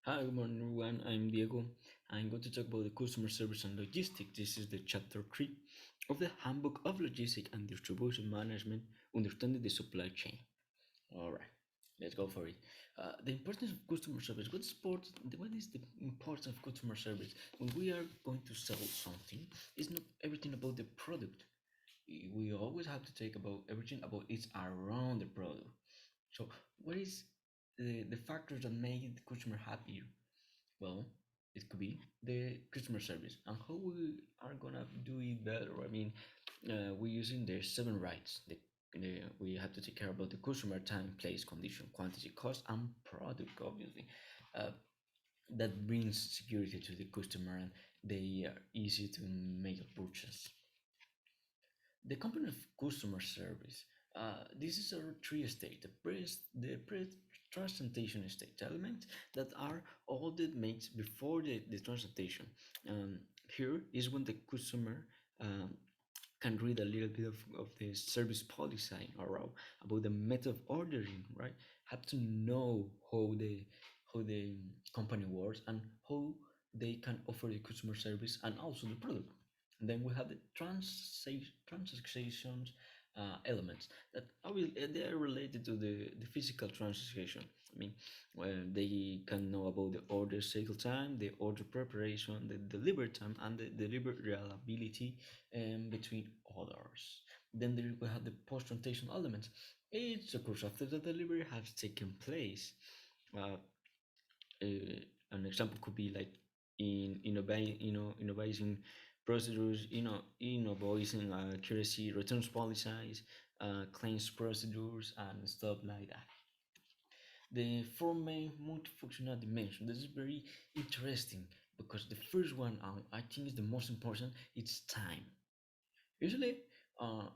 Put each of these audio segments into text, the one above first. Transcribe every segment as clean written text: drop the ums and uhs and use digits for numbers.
Hi, good morning, everyone. I'm Diego. I'm going to talk about the customer service and logistics. This is the chapter 3 of the Handbook of Logistics and Distribution Management, Understanding the Supply Chain. All right, let's go for it. The importance of customer service. What is the importance of customer service? When we are going to sell something, it's not everything about the product. We always have to take about everything about it's around the product. So, what is the factors that make the customer happy? Well, it could be the customer service and how we are gonna do it better. I mean, we're using the seven rights. We have to take care about the customer, time, place, condition, quantity, cost, and product. Obviously, uh, that brings security to the customer and they are easy to make a purchase. The component of customer service. This is our three state. The transportation state elements that are all that makes before the transportation. Um, Here is when the customer can read a little bit of the service policy or about the method of ordering, right? Have to know how the company works and how they can offer the customer service and also the product. And then we have the transactions elements that they are related to the physical transaction. I mean, well, they can know about the order cycle time, the order preparation, the delivery time, and the delivery reliability between others. Then there we have the post-translation elements. It's of course after the delivery has taken place. Uh, an example could be like innovating procedures, innovating accuracy, returns policies, claims procedures, and stuff like that. The four main multifunctional dimensions. This is very interesting because the first one, I think, is the most important. It's time. Usually,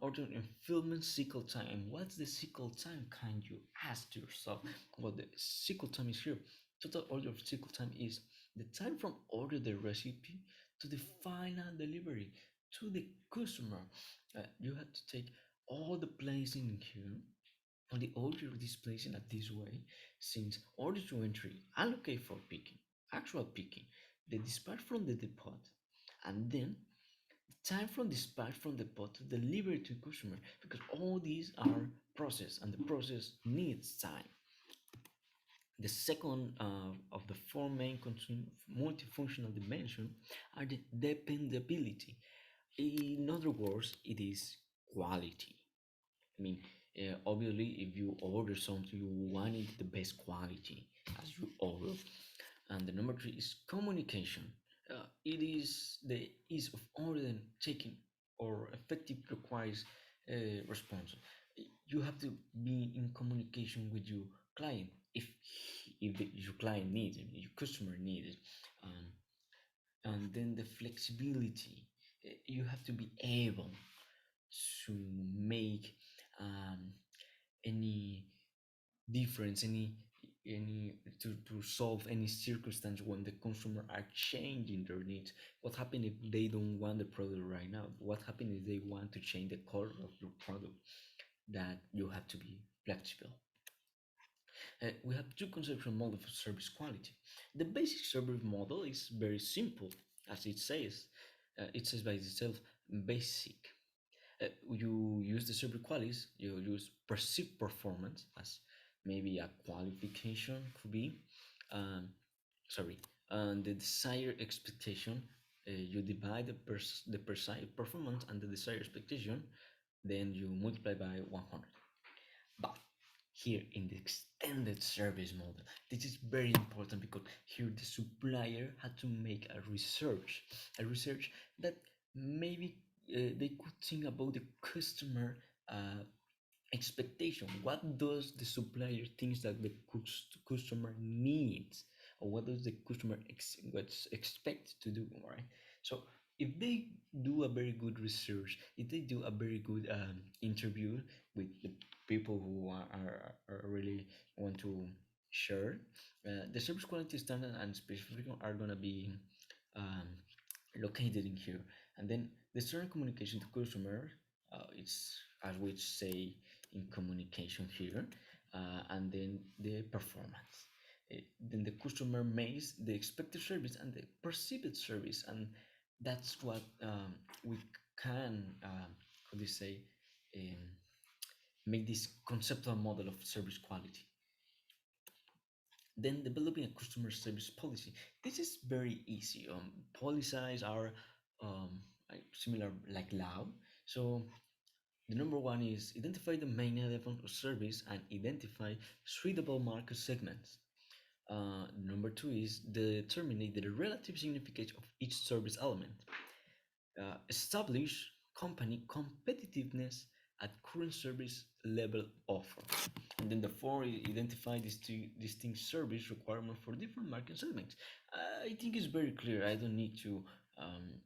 order fulfillment cycle time. What's the cycle time? Can you ask yourself what the cycle time is here? Total order of cycle time is the time from order the recipe to the final delivery to the customer. You have to take all the placing in here on the order of this placing at this way, since order to entry, allocate for picking, actual picking, the dispatch from the depot, and then time from dispatch from the pot to delivery to customer, because all these are process and the process needs time. The second of the four main multifunctional dimension are the dependability. In other words, it is quality. I mean, obviously, if you order something, you want it the best quality as you order. And the number three is communication. It is the ease of order taking or effective requires response. You have to be in communication with your client your client needs it, your customer needs it. Um, and then the flexibility. You have to be able to make um, any difference, to solve any circumstance when the consumer are changing their needs. What happens if they don't want the product right now? What happens if they want to change the color of your product? That you have to be flexible. We have two conceptual models for service quality. The basic service model is very simple, as it says. It says by itself, basic. You use the service qualities, you use perceived performance as maybe a qualification could be, um, sorry, and the desired expectation. You divide the perceived performance and the desired expectation, then you multiply by 100. But here in the extended service model, this is very important because here the supplier had to make a research that maybe they could think about the customer uh, expectation. What does the supplier thinks that the customer needs, or what does the customer what's expect to do, right? So if they do a very good research, if they do a very good interview with the people who are really want to share, the service quality standard and specification are gonna be um, located in here. And then the certain communication to customer, it's as we say in communication here, and then the performance. then the customer makes the expected service and the perceived service, and that's what we can, how do you say, um, make this conceptual model of service quality. Then developing a customer service policy. This is very easy. Policies are similar like law. So the number one is identify the main element of service and identify suitable market segments. Number two is determine the relative significance of each service element. Establish company competitiveness at current service level offer. And then the four, identify distinct service requirement for different market segments. I think it's very clear. I don't need to um,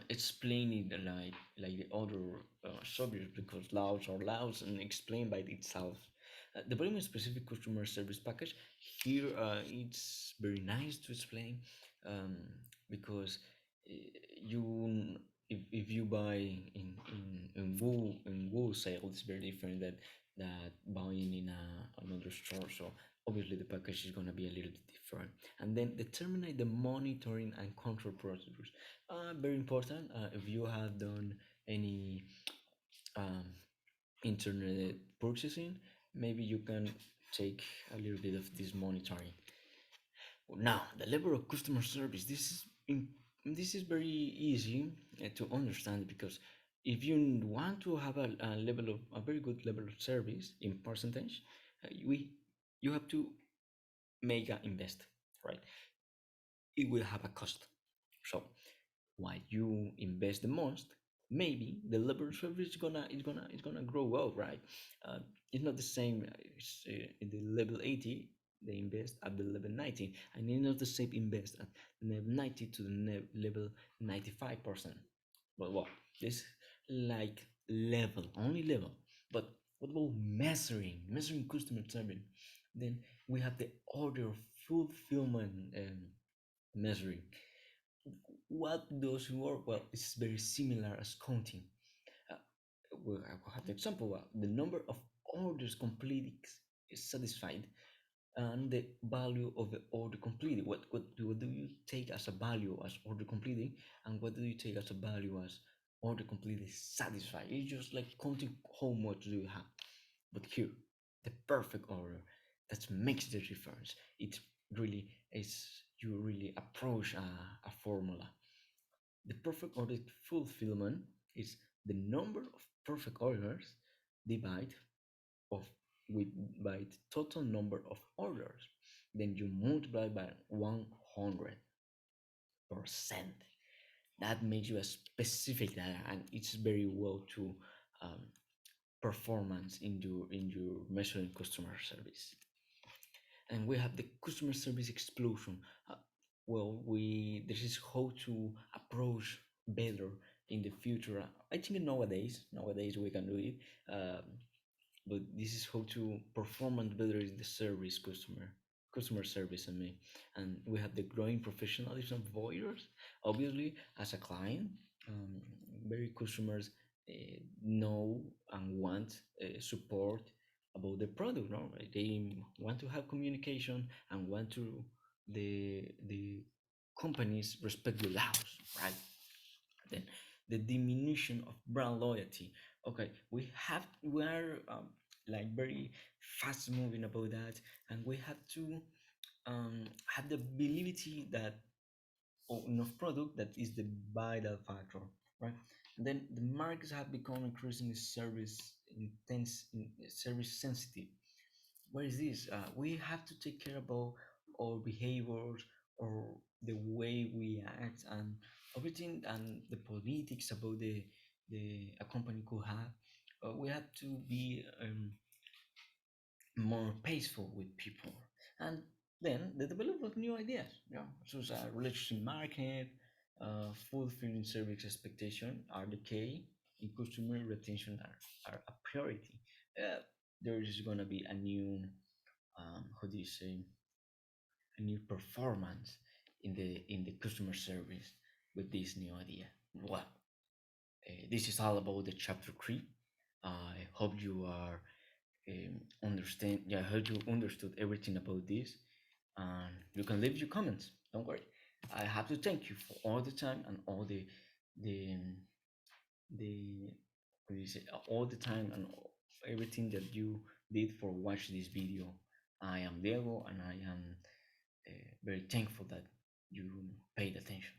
explain it like the other subjects, because laws are laws and explained by itself. Developing a specific customer service package here, it's very nice to explain, um, because uh, you if you buy in wholesale, it's very different that buying in another store. So obviously the package is going to be a little bit different. And then determine the monitoring and control procedures. Very important. If you have done any um, internet purchasing, maybe you can take a little bit of this monitoring. Now, the level of customer service. This is very easy to understand, because if you want to have a very good level of service in percentage, we you have to make an invest, right? It will have a cost. So while you invest the most, maybe the level of service is gonna grow up, right? Uh, it's not the same. In the level 80, they invest at the level 90, and it's not the same invest at level 90 to the level 95%. But what this like level only level. But what about measuring customer service? Then we have the order fulfillment measuring. What does work? Well, it's very similar as counting. Uh, I have the example. The number of orders completed is satisfied, and the value of the order completed. What do you take as a value as order completed, and what do you take as a value as order completed satisfied? It's just like counting how much do you have. But here, the perfect order, that makes the difference. It really is, you really approach a formula. The perfect order fulfillment is the number of perfect orders divided of with by the total number of orders. Then you multiply by 100%. That makes you a specific data, and it's very well to um, performance in your measuring customer service. And we have the customer service explosion. Uh, well, we this is how to approach better in the future. I think nowadays we can do it, but this is how to performance better in the service customer service. And we have the growing professionalism of voyeurs. Obviously, as a client, um, very customers know and want support about the product. No, right? They want to have communication and want to the companies respect the laws, right? Then the diminution of brand loyalty. Okay, we are like very fast moving about that, and we have to have the ability that enough product that is the vital factor, right? And then the markets have become increasingly service sensitive. What is this? We have to take care about our behaviors or the way we act and everything, and the politics about the a company could have. We have to be more peaceful with people, and then the development of new ideas. So it's a relationship market, fulfilling service expectation are the key, and customer retention are a priority. Uh, there is gonna be a new how do you say, a new performance in the customer service with this new idea. Well, this is all about the chapter 3. I hope you are understand. Yeah, I hope you understood everything about this. and you can leave your comments. Don't worry. I have to thank you for all the time and all the the what do you say, all the time and everything that you did for watch this video. I am Diego, and I am very thankful that you paid attention.